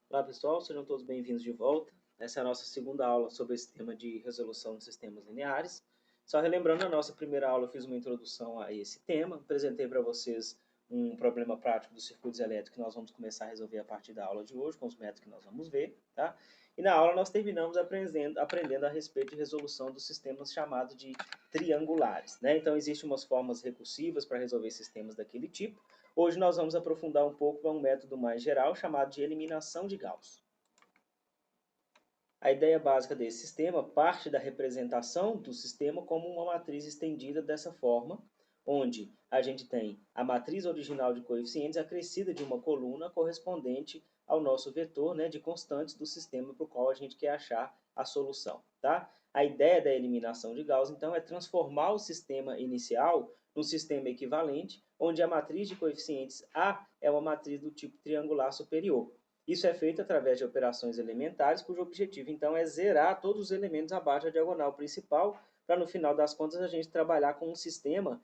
Olá pessoal, sejam todos bem-vindos de volta. Essa é a nossa segunda aula sobre esse tema de resolução de sistemas lineares. Só relembrando, na nossa primeira aula eu fiz uma introdução a esse tema, apresentei para vocês um problema prático dos circuitos elétricos que nós vamos começar a resolver a partir da aula de hoje, com os métodos que nós vamos ver. Tá? E na aula nós terminamos aprendendo a respeito de resolução dos sistemas chamados de triangulares. Né? Então existem umas formas recursivas para resolver sistemas daquele tipo. Hoje nós vamos aprofundar um pouco para um método mais geral chamado de eliminação de Gauss. A ideia básica desse sistema parte da representação do sistema como uma matriz estendida dessa forma, onde a gente tem a matriz original de coeficientes acrescida de uma coluna correspondente ao nosso vetor, né, de constantes do sistema para o qual a gente quer achar a solução. Tá? A ideia da eliminação de Gauss, então, é transformar o sistema inicial num sistema equivalente, onde a matriz de coeficientes A é uma matriz do tipo triangular superior. Isso é feito através de operações elementares, cujo objetivo, então, é zerar todos os elementos abaixo da diagonal principal, para, no final das contas, a gente trabalhar com um sistema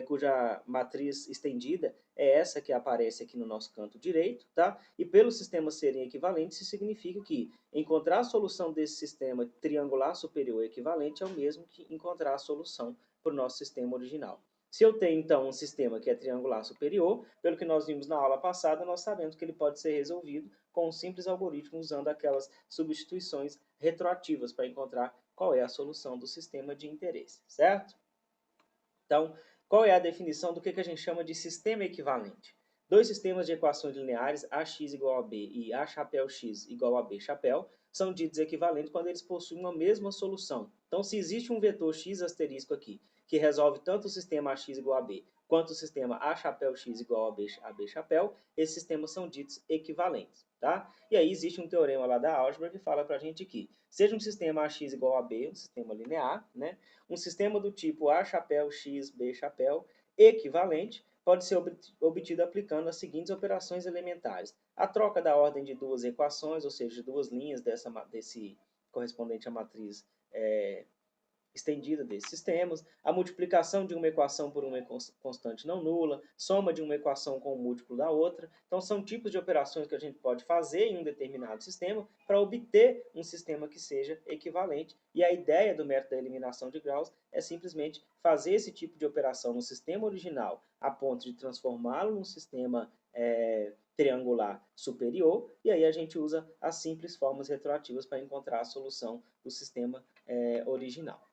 cuja matriz estendida é essa que aparece aqui no nosso canto direito, tá? E pelos sistemas serem equivalentes, isso significa que encontrar a solução desse sistema triangular superior equivalente é o mesmo que encontrar a solução para o nosso sistema original. Se eu tenho, então, um sistema que é triangular superior, pelo que nós vimos na aula passada, nós sabemos que ele pode ser resolvido com um simples algoritmo usando aquelas substituições retroativas para encontrar qual é a solução do sistema de interesse, certo? Então, qual é a definição do que a gente chama de sistema equivalente? Dois sistemas de equações lineares, AX igual a B e A chapéu X igual a B chapéu, são ditos equivalentes quando eles possuem uma mesma solução. Então, se existe um vetor X asterisco aqui, que resolve tanto o sistema AX igual a B, quanto o sistema A chapéu X igual a B chapéu, esses sistemas são ditos equivalentes. Tá? E aí existe um teorema lá da álgebra que fala para a gente que, seja um sistema AX igual a B, um sistema linear, né? Um sistema do tipo A chapéu X, B chapéu, equivalente, pode ser obtido aplicando as seguintes operações elementares. A troca da ordem de duas equações, ou seja, de duas linhas desse correspondente à matriz estendida desses sistemas, a multiplicação de uma equação por uma constante não nula, soma de uma equação com o múltiplo da outra. Então, são tipos de operações que a gente pode fazer em um determinado sistema para obter um sistema que seja equivalente. E a ideia do método da eliminação de Gauss é simplesmente fazer esse tipo de operação no sistema original a ponto de transformá-lo num sistema triangular superior, e aí a gente usa as simples formas retroativas para encontrar a solução do sistema original.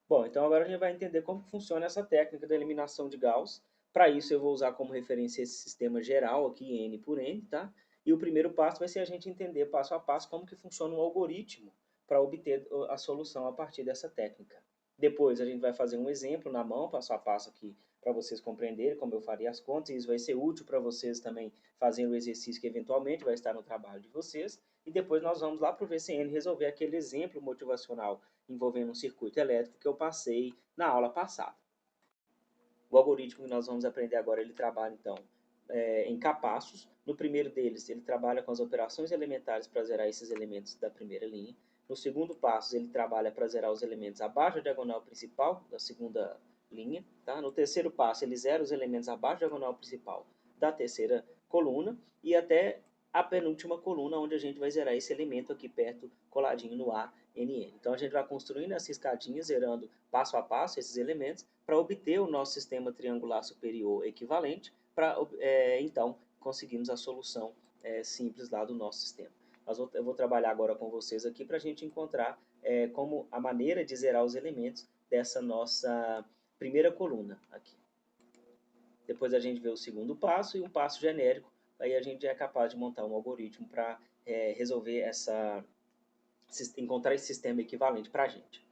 Bom, então agora a gente vai entender como funciona essa técnica da eliminação de Gauss. Para isso eu vou usar como referência esse sistema geral aqui, N por N, tá? E o primeiro passo vai ser a gente entender passo a passo como que funciona um algoritmo para obter a solução a partir dessa técnica. Depois a gente vai fazer um exemplo na mão, passo a passo aqui, para vocês compreenderem como eu faria as contas, e isso vai ser útil para vocês também fazendo o exercício que eventualmente vai estar no trabalho de vocês. E depois nós vamos lá para o VCN resolver aquele exemplo motivacional envolvendo um circuito elétrico que eu passei na aula passada. O algoritmo que nós vamos aprender agora, ele trabalha, então, em capachos. No primeiro deles, ele trabalha com as operações elementares para zerar esses elementos da primeira linha. No segundo passo, ele trabalha para zerar os elementos abaixo da diagonal principal da segunda linha. Tá? No terceiro passo, ele zera os elementos abaixo da diagonal principal da terceira coluna e até a penúltima coluna, onde a gente vai zerar esse elemento aqui perto, coladinho no A, NN. Então, a gente vai construindo essa escadinha, zerando passo a passo esses elementos, para obter o nosso sistema triangular superior equivalente, para, então, conseguirmos a solução simples lá do nosso sistema. Eu vou trabalhar agora com vocês aqui para a gente encontrar como a maneira de zerar os elementos dessa nossa primeira coluna aqui. Depois a gente vê o segundo passo e um passo genérico, aí a gente é capaz de montar um algoritmo para resolver encontrar esse sistema equivalente para a gente.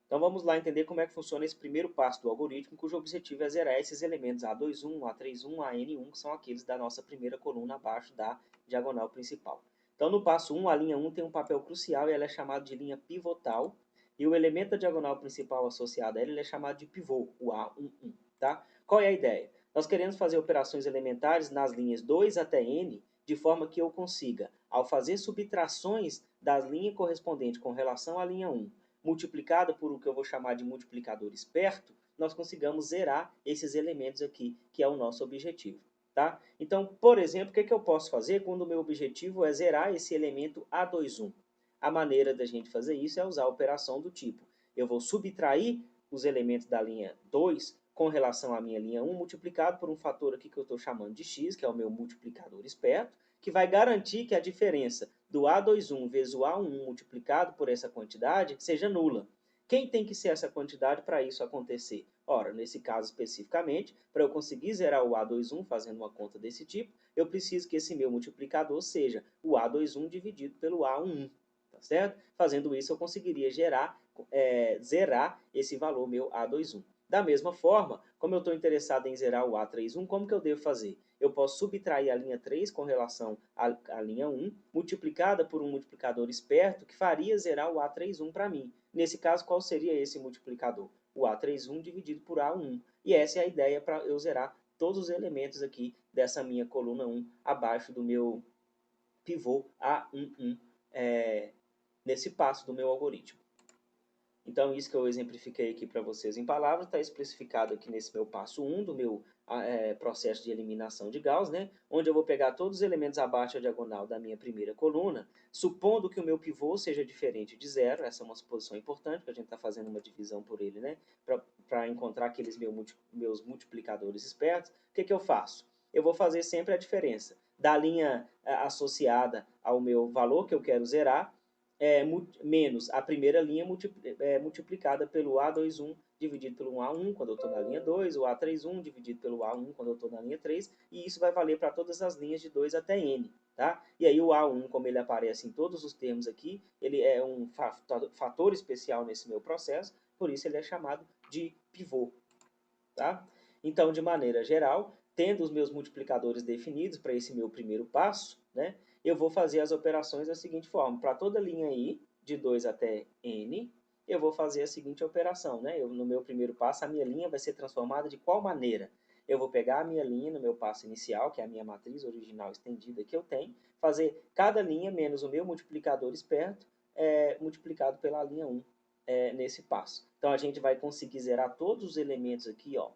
Então vamos lá entender como é que funciona esse primeiro passo do algoritmo, cujo objetivo é zerar esses elementos A21, A31, AN1, que são aqueles da nossa primeira coluna abaixo da diagonal principal. Então no passo 1, a linha 1 tem um papel crucial e ela é chamada de linha pivotal, e o elemento da diagonal principal associado a ela é chamado de pivô, o A11. Tá? Qual é a ideia? Nós queremos fazer operações elementares nas linhas 2 até N, de forma que eu consiga, ao fazer subtrações das linhas correspondentes com relação à linha 1, multiplicado por o que eu vou chamar de multiplicador esperto, nós consigamos zerar esses elementos aqui, que é o nosso objetivo. Tá? Então, por exemplo, o que eu posso fazer quando o meu objetivo é zerar esse elemento A21? A maneira da gente fazer isso é usar a operação do tipo: eu vou subtrair os elementos da linha 2 com relação à minha linha 1, multiplicado por um fator aqui que eu estou chamando de x, que é o meu multiplicador esperto, que vai garantir que a diferença do A21 vezes o A11 multiplicado por essa quantidade seja nula. Quem tem que ser essa quantidade para isso acontecer? Ora, nesse caso especificamente, para eu conseguir zerar o A21 fazendo uma conta desse tipo, eu preciso que esse meu multiplicador seja o A21 dividido pelo A11, tá certo? Fazendo isso, eu conseguiria zerar esse valor meu A21. Da mesma forma, como eu estou interessado em zerar o A31, como que eu devo fazer? Eu posso subtrair a linha 3 com relação à linha 1, multiplicada por um multiplicador esperto, que faria zerar o A31 para mim. Nesse caso, qual seria esse multiplicador? O A31 dividido por A1. E essa é a ideia para eu zerar todos os elementos aqui dessa minha coluna 1 abaixo do meu pivô A11 nesse passo do meu algoritmo. Então, isso que eu exemplifiquei aqui para vocês em palavras está especificado aqui nesse meu passo 1 do meu processo de eliminação de Gauss, né? Onde eu vou pegar todos os elementos abaixo da diagonal da minha primeira coluna, supondo que o meu pivô seja diferente de zero. Essa é uma suposição importante, porque a gente está fazendo uma divisão por ele, né? Para encontrar aqueles meus multiplicadores espertos. O que eu faço? Eu vou fazer sempre a diferença da linha associada ao meu valor que eu quero zerar, menos a primeira linha multiplicada pelo A21 dividido pelo A1 quando eu estou na linha 2, o A31 dividido pelo A1 quando eu estou na linha 3, e isso vai valer para todas as linhas de 2 até N. Tá? E aí o A1, como ele aparece em todos os termos aqui, ele é um fator especial nesse meu processo, por isso ele é chamado de pivô. Tá? Então, de maneira geral, tendo os meus multiplicadores definidos para esse meu primeiro passo, né, eu vou fazer as operações da seguinte forma: para toda linha I, de 2 até N, eu vou fazer a seguinte operação. Né? No meu primeiro passo, a minha linha vai ser transformada de qual maneira? Eu vou pegar a minha linha no meu passo inicial, que é a minha matriz original estendida que eu tenho, fazer cada linha menos o meu multiplicador esperto, multiplicado pela linha 1 nesse passo. Então, a gente vai conseguir zerar todos os elementos aqui, ó,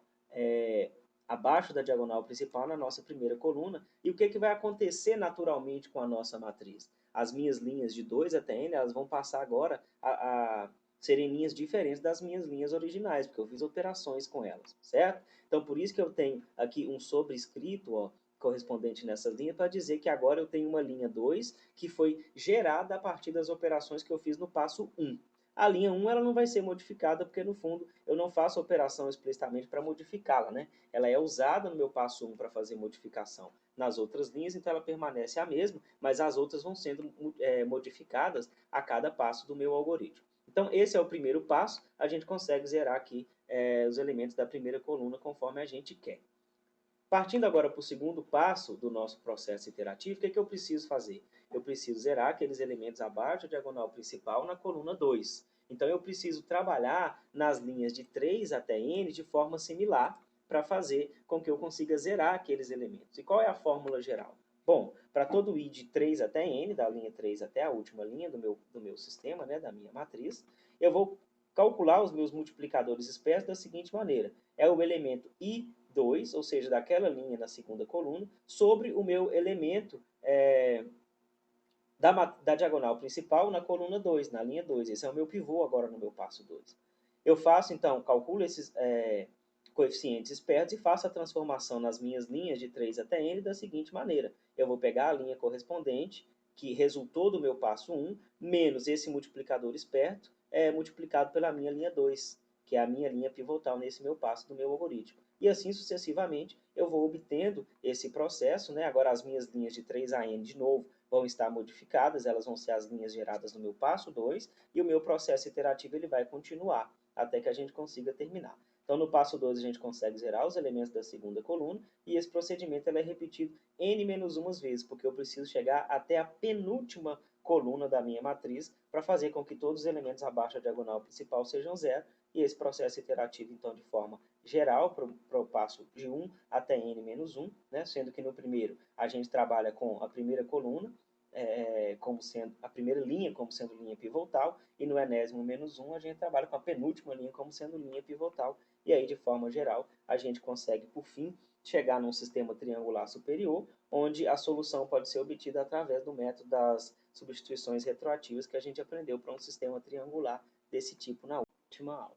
abaixo da diagonal principal na nossa primeira coluna. E o que vai acontecer naturalmente com a nossa matriz? As minhas linhas de 2 até N, elas vão passar agora a serem linhas diferentes das minhas linhas originais, porque eu fiz operações com elas, certo? Então, por isso que eu tenho aqui um sobrescrito, ó, correspondente nessas linhas, para dizer que agora eu tenho uma linha 2 que foi gerada a partir das operações que eu fiz no passo 1. A linha 1 ela não vai ser modificada, porque no fundo eu não faço operação explicitamente para modificá-la, né? Ela é usada no meu passo 1 para fazer modificação nas outras linhas, então ela permanece a mesma, mas as outras vão sendo modificadas a cada passo do meu algoritmo. Então, esse é o primeiro passo, a gente consegue zerar aqui os elementos da primeira coluna conforme a gente quer. Partindo agora para o segundo passo do nosso processo iterativo, o que eu preciso fazer? Eu preciso zerar aqueles elementos abaixo da diagonal principal na coluna 2. Então, eu preciso trabalhar nas linhas de 3 até N de forma similar para fazer com que eu consiga zerar aqueles elementos. E qual é a fórmula geral? Bom, para todo I de 3 até N, da linha 3 até a última linha do meu sistema, né, da minha matriz, eu vou calcular os meus multiplicadores espertos da seguinte maneira. É o elemento I2, ou seja, daquela linha na segunda coluna, sobre o meu elemento da diagonal principal na coluna 2, na linha 2. Esse é o meu pivô agora no meu passo 2. Eu faço, então, calculo esses coeficientes espertos e faço a transformação nas minhas linhas de 3 até N da seguinte maneira. Eu vou pegar a linha correspondente, que resultou do meu passo 1, menos esse multiplicador esperto, multiplicado pela minha linha 2, que é a minha linha pivotal nesse meu passo do meu algoritmo. E assim sucessivamente eu vou obtendo esse processo, né? Agora as minhas linhas de 3 a N de novo vão estar modificadas, elas vão ser as linhas geradas no meu passo 2, e o meu processo iterativo ele vai continuar até que a gente consiga terminar. Então, no passo 2, a gente consegue zerar os elementos da segunda coluna, e esse procedimento ele é repetido n-1 vezes, porque eu preciso chegar até a penúltima coluna da minha matriz para fazer com que todos os elementos abaixo da diagonal principal sejam zero, e esse processo iterativo, então, de forma geral, para o passo de 1 até n-1, né? Sendo que no primeiro a gente trabalha com a primeira coluna, como sendo a primeira linha como sendo linha pivotal, e no enésimo-1 a gente trabalha com a penúltima linha como sendo linha pivotal, e aí de forma geral a gente consegue por fim chegar num sistema triangular superior, onde a solução pode ser obtida através do método das substituições retroativas que a gente aprendeu para um sistema triangular desse tipo na última aula.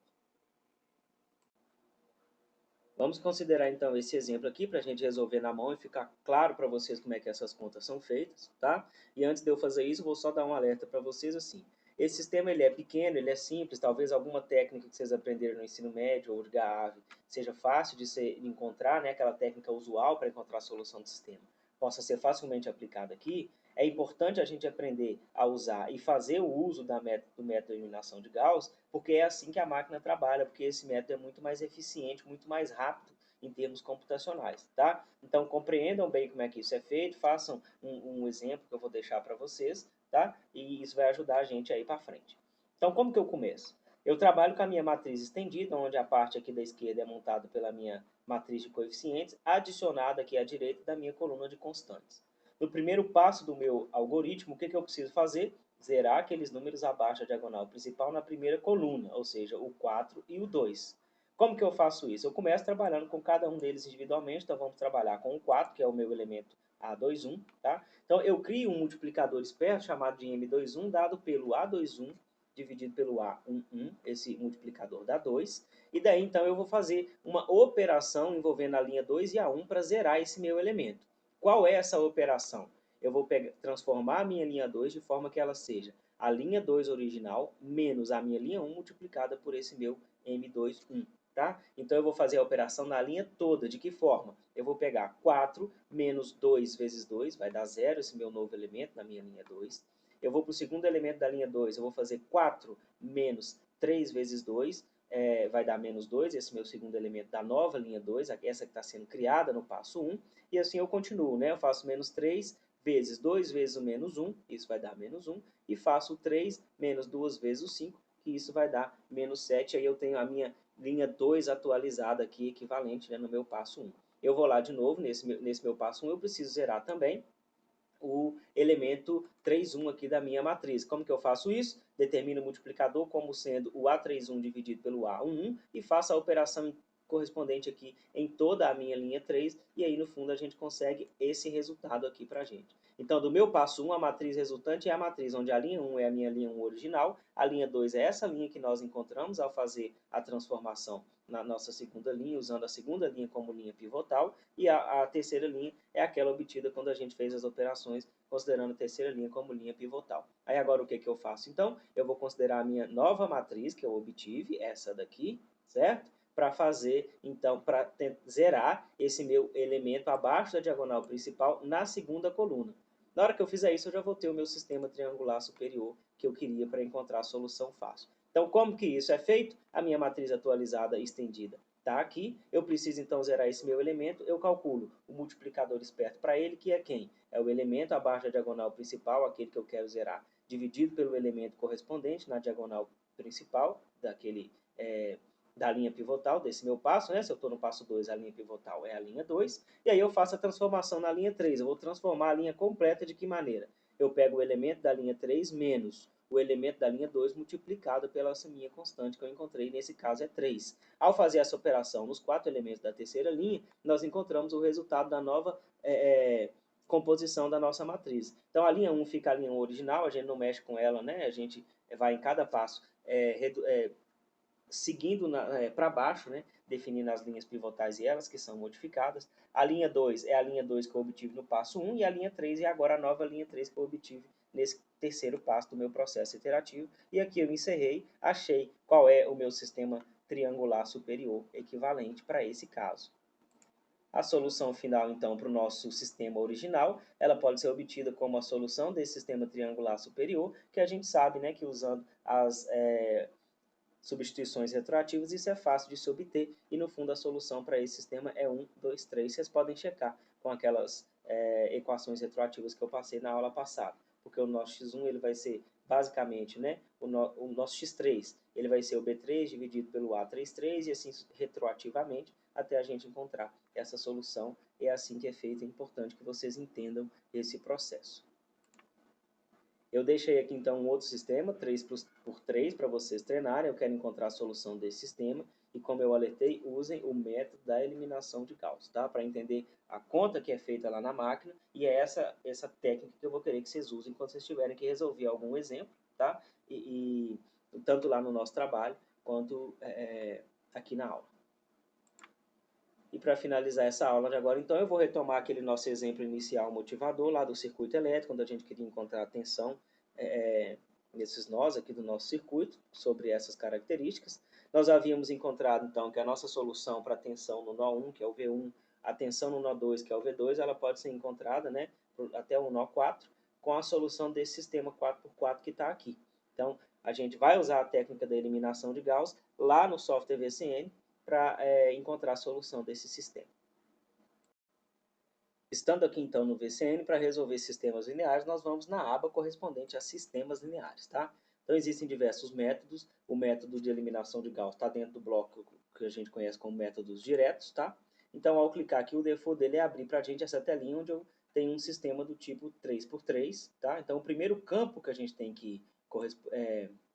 Vamos considerar então esse exemplo aqui para a gente resolver na mão e ficar claro para vocês como é que essas contas são feitas, tá? E antes de eu fazer isso, vou só dar um alerta para vocês assim. Esse sistema ele é pequeno, ele é simples, talvez alguma técnica que vocês aprenderam no ensino médio ou de GAAV seja fácil de encontrar, né? Aquela técnica usual para encontrar a solução do sistema possa ser facilmente aplicada aqui. É importante a gente aprender a usar e fazer o uso do método de eliminação de Gauss, porque é assim que a máquina trabalha, porque esse método é muito mais eficiente, muito mais rápido em termos computacionais, tá? Então, compreendam bem como é que isso é feito, façam um exemplo que eu vou deixar para vocês, tá? E isso vai ajudar a gente a ir para frente. Então, como que eu começo? Eu trabalho com a minha matriz estendida, onde a parte aqui da esquerda é montada pela minha matriz de coeficientes, adicionada aqui à direita da minha coluna de constantes. No primeiro passo do meu algoritmo, o que eu preciso fazer? Zerar aqueles números abaixo da diagonal principal na primeira coluna, ou seja, o 4 e o 2. Como que eu faço isso? Eu começo trabalhando com cada um deles individualmente, então vamos trabalhar com o 4, que é o meu elemento A21, tá? Então eu crio um multiplicador esperto chamado de M21, dado pelo A21 dividido pelo A11, esse multiplicador dá 2, e daí então eu vou fazer uma operação envolvendo a linha 2 e a 1 para zerar esse meu elemento. Qual é essa operação? Eu vou transformar a minha linha 2 de forma que ela seja a linha 2 original menos a minha linha 1 multiplicada por esse meu M21. Tá? Então, eu vou fazer a operação na linha toda. De que forma? Eu vou pegar 4 menos 2 vezes 2, vai dar 0, esse meu novo elemento na minha linha 2. Eu vou para o segundo elemento da linha 2, eu vou fazer 4 menos 3 vezes 2, vai dar menos 2, esse meu segundo elemento da nova linha 2, essa que está sendo criada no passo 1, e assim eu continuo, né? Eu faço menos 3 vezes 2 vezes o menos 1, isso vai dar menos 1, e faço 3 menos 2 vezes o 5, que isso vai dar menos 7, aí eu tenho a minha linha 2 atualizada aqui, equivalente, né, no meu passo 1. Eu vou lá de novo, nesse meu passo 1, eu preciso zerar também o elemento 3,1 aqui da minha matriz. Como que eu faço isso? Determino o multiplicador como sendo o A31 dividido pelo A11 e faço a operação correspondente aqui em toda a minha linha 3, e aí no fundo a gente consegue esse resultado aqui para a gente. Então, do meu passo 1, a matriz resultante é a matriz onde a linha 1 é a minha linha 1 original, a linha 2 é essa linha que nós encontramos ao fazer a transformação na nossa segunda linha, usando a segunda linha como linha pivotal, e a terceira linha é aquela obtida quando a gente fez as operações, considerando a terceira linha como linha pivotal. Aí agora o que eu faço? Então, eu vou considerar a minha nova matriz que eu obtive, essa daqui, certo? Para fazer, então, para zerar esse meu elemento abaixo da diagonal principal na segunda coluna. Na hora que eu fizer isso, eu já vou ter o meu sistema triangular superior que eu queria para encontrar a solução fácil. Então, como que isso é feito? A minha matriz atualizada estendida está aqui. Eu preciso, então, zerar esse meu elemento. Eu calculo o multiplicador esperto para ele, que é quem? É o elemento abaixo da diagonal principal, aquele que eu quero zerar, dividido pelo elemento correspondente na diagonal principal, da linha pivotal, desse meu passo, né? Se eu estou no passo 2, a linha pivotal é a linha 2, e aí eu faço a transformação na linha 3. Eu vou transformar a linha completa de que maneira? Eu pego o elemento da linha 3 menos o elemento da linha 2 multiplicado pela minha constante que eu encontrei, nesse caso é 3. Ao fazer essa operação nos 4 elementos da terceira linha, nós encontramos o resultado da nova composição da nossa matriz. Então a linha 1 fica a linha 1 original, a gente não mexe com ela, né? A gente vai em cada passo seguindo para baixo, né, definindo as linhas pivotais e elas que são modificadas. A linha 2 é a linha 2 que eu obtive no passo 1 e a linha 3 é agora a nova linha 3 que eu obtive nesse terceiro passo do meu processo iterativo. E aqui eu encerrei, achei qual é o meu sistema triangular superior equivalente para esse caso. A solução final, então, para o nosso sistema original, ela pode ser obtida como a solução desse sistema triangular superior, que a gente sabe, né, que usando as substituições retroativas, isso é fácil de se obter, e no fundo a solução para esse sistema é 1, 2, 3. Vocês podem checar com aquelas equações retroativas que eu passei na aula passada, porque o nosso x1 ele vai ser basicamente, né, o nosso x3 ele vai ser o b3 dividido pelo a33 e assim retroativamente até a gente encontrar essa solução. É assim que é feito, é importante que vocês entendam esse processo. Eu deixei aqui então um outro sistema, 3 por 3, para vocês treinarem. Eu quero encontrar a solução desse sistema. e como eu alertei, usem o método da eliminação de Gauss, tá? Para entender a conta que é feita lá na máquina, e é essa técnica que eu vou querer que vocês usem quando vocês tiverem que resolver algum exemplo, tá? E tanto lá no nosso trabalho, quanto aqui na aula. E para finalizar essa aula de agora, então, eu vou retomar aquele nosso exemplo inicial motivador lá do circuito elétrico, onde a gente queria encontrar a tensão nesses nós aqui do nosso circuito, sobre essas características. Nós havíamos encontrado, então, que a nossa solução para a tensão no nó 1, que é o V1, a tensão no nó 2, que é o V2, ela pode ser encontrada, né, até o nó 4, com a solução desse sistema 4x4 que está aqui. Então, a gente vai usar a técnica da eliminação de Gauss lá no software VCN, para encontrar a solução desse sistema. Estando aqui então no VCN, para resolver sistemas lineares, nós vamos na aba correspondente a sistemas lineares, tá? Então existem diversos métodos, o método de eliminação de Gauss está dentro do bloco que a gente conhece como métodos diretos, tá? Então ao clicar aqui, o default dele é abrir para a gente essa telinha onde eu tenho um sistema do tipo 3x3, tá? Então o primeiro campo que a gente tem que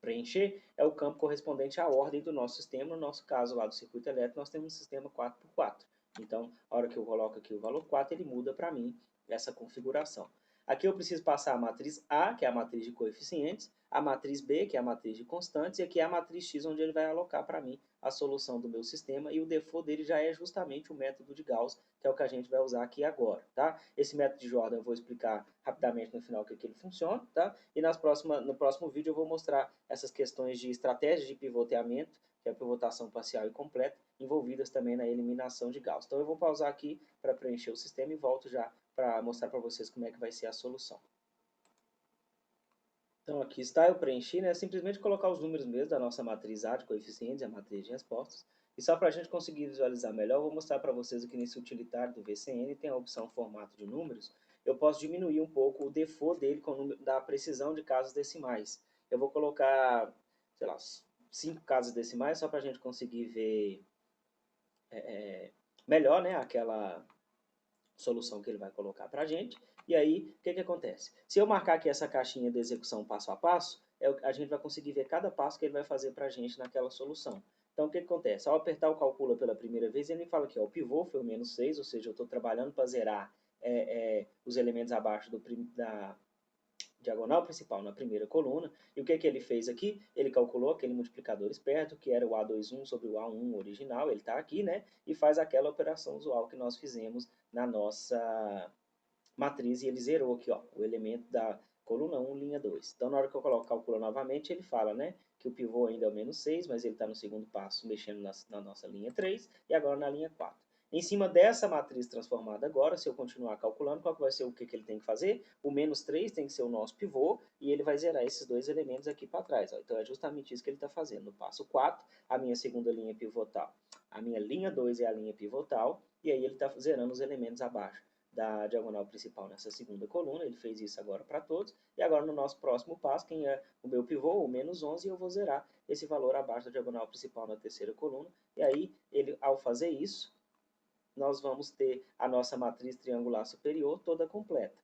preencher é o campo correspondente à ordem do nosso sistema. No nosso caso lá do circuito elétrico, nós temos um sistema 4x4. Então, a hora que eu coloco aqui o valor 4, ele muda para mim essa configuração. Aqui eu preciso passar a matriz A, que é a matriz de coeficientes, a matriz B, que é a matriz de constantes, e aqui é a matriz X, onde ele vai alocar para mim a solução do meu sistema, e o default dele já é justamente o método de Gauss, que é o que a gente vai usar aqui agora, tá? Esse método de Jordan eu vou explicar rapidamente no final que ele funciona, tá? E no próximo vídeo eu vou mostrar essas questões de estratégia de pivoteamento, que é a pivotação parcial e completa, envolvidas também na eliminação de Gauss. Então eu vou pausar aqui para preencher o sistema e volto já para mostrar para vocês como é que vai ser a solução. Então aqui está, eu preenchi, né? Simplesmente colocar os números mesmo da nossa matriz A de coeficientes e a matriz de respostas. E só para a gente conseguir visualizar melhor, eu vou mostrar para vocês aqui nesse utilitário do VCN, tem a opção formato de números. Eu posso diminuir um pouco o default dele com o número, da precisão de casas decimais. Eu vou colocar, sei lá, 5 casas decimais, só para a gente conseguir ver melhor, né, aquela solução que ele vai colocar para a gente. E aí, o que acontece? Se eu marcar aqui essa caixinha de execução passo a passo, a gente vai conseguir ver cada passo que ele vai fazer para a gente naquela solução. Então, o que acontece? Ao apertar o calcula pela primeira vez, ele me fala que o pivô foi o menos 6, ou seja, eu estou trabalhando para zerar os elementos abaixo da diagonal principal na primeira coluna. E o que ele fez aqui? Ele calculou aquele multiplicador esperto, que era o A21 sobre o A1 original, ele está aqui, né? E faz aquela operação usual que nós fizemos na nossa matriz, e ele zerou aqui, ó, o elemento da coluna 1, linha 2. Então, na hora que eu coloco calcula novamente, ele fala, né, que o pivô ainda é o menos 6, mas ele está no segundo passo, mexendo na nossa linha 3, e agora na linha 4. Em cima dessa matriz transformada agora, se eu continuar calculando, qual que vai ser o que ele tem que fazer? O menos 3 tem que ser o nosso pivô, e ele vai zerar esses dois elementos aqui para trás. Ó. Então, é justamente isso que ele está fazendo. No passo 4, a minha segunda linha pivotal. A minha linha 2 é a linha pivotal, e aí ele está zerando os elementos abaixo da diagonal principal nessa segunda coluna. Ele fez isso agora para todos. E agora, no nosso próximo passo, quem é o meu pivô? O menos 11, eu vou zerar esse valor abaixo da diagonal principal na terceira coluna. E aí, ele, ao fazer isso, nós vamos ter a nossa matriz triangular superior toda completa.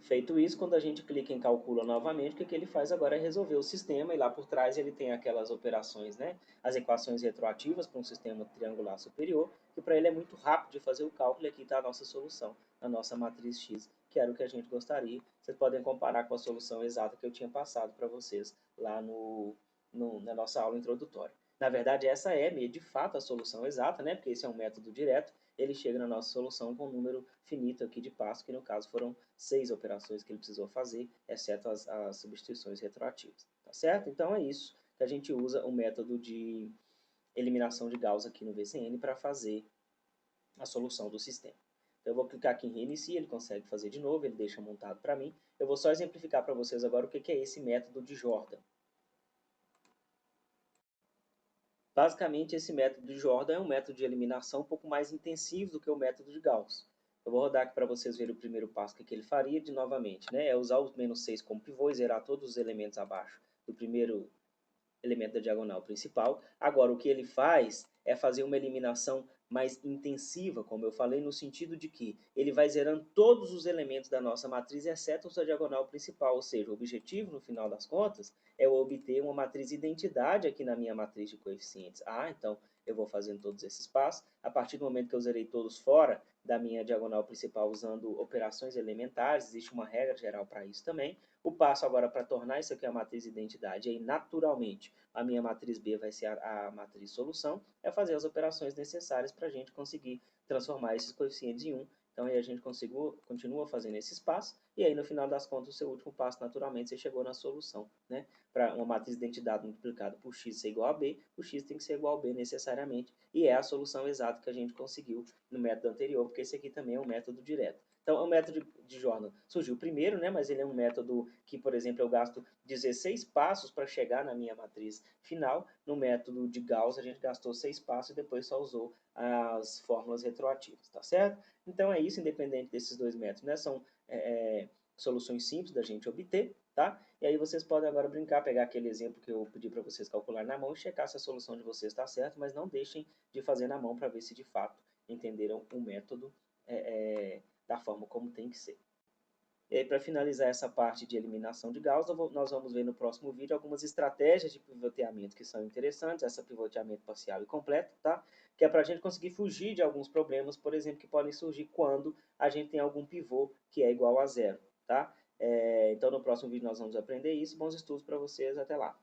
Feito isso, quando a gente clica em calcula novamente, o que ele faz agora é resolver o sistema, e lá por trás ele tem aquelas operações, né, as equações retroativas para um sistema triangular superior, que para ele é muito rápido de fazer o cálculo, e aqui está a nossa solução, a nossa matriz X, que era o que a gente gostaria. Vocês podem comparar com a solução exata que eu tinha passado para vocês lá na nossa aula introdutória. Na verdade, essa é, de fato, a solução exata, né, porque esse é um método direto. Ele chega na nossa solução com um número finito aqui de passos, que no caso foram 6 operações que ele precisou fazer, exceto as substituições retroativas. Tá certo? Então é isso que a gente usa o método de eliminação de Gauss aqui no VCN para fazer a solução do sistema. Então eu vou clicar aqui em reinicia, ele consegue fazer de novo, ele deixa montado para mim. Eu vou só exemplificar para vocês agora o que é esse método de Jordan. Basicamente, esse método de Jordan é um método de eliminação um pouco mais intensivo do que o método de Gauss. Eu vou rodar aqui para vocês verem o primeiro passo que ele faria de novamente, né? É usar o menos 6 como pivô e zerar todos os elementos abaixo do primeiro elemento da diagonal principal. Agora, o que ele faz é fazer uma eliminação mais intensiva, como eu falei, no sentido de que ele vai zerando todos os elementos da nossa matriz, exceto a sua diagonal principal, ou seja, o objetivo, no final das contas, é obter uma matriz identidade aqui na minha matriz de coeficientes. Então eu vou fazendo todos esses passos. A partir do momento que eu zerei todos fora da minha diagonal principal usando operações elementares, existe uma regra geral para isso também. O passo agora para tornar isso aqui a matriz identidade, aí naturalmente a minha matriz B vai ser a matriz solução, é fazer as operações necessárias para a gente conseguir transformar esses coeficientes em 1. Então aí a gente continua fazendo esses passos, e aí no final das contas o seu último passo, naturalmente, você chegou na solução, né? Para uma matriz de identidade multiplicada por x ser igual a b, o x tem que ser igual a b necessariamente, e é a solução exata que a gente conseguiu no método anterior, porque esse aqui também é um método direto. Então, o método de Jordan surgiu primeiro, né, mas ele é um método que, por exemplo, eu gasto 16 passos para chegar na minha matriz final. No método de Gauss, a gente gastou 6 passos e depois só usou as fórmulas retroativas, tá certo? Então, é isso, independente desses dois métodos, né? São soluções simples da gente obter, tá? E aí vocês podem agora brincar, pegar aquele exemplo que eu pedi para vocês calcular na mão e checar se a solução de vocês está certa, mas não deixem de fazer na mão para ver se de fato entenderam o método da forma como tem que ser. E aí, para finalizar essa parte de eliminação de Gauss, nós vamos ver no próximo vídeo algumas estratégias de pivoteamento que são interessantes, essa pivoteamento parcial e completo, tá? Que é para a gente conseguir fugir de alguns problemas, por exemplo, que podem surgir quando a gente tem algum pivô que é igual a zero, tá? Então, no próximo vídeo nós vamos aprender isso. Bons estudos para vocês, até lá!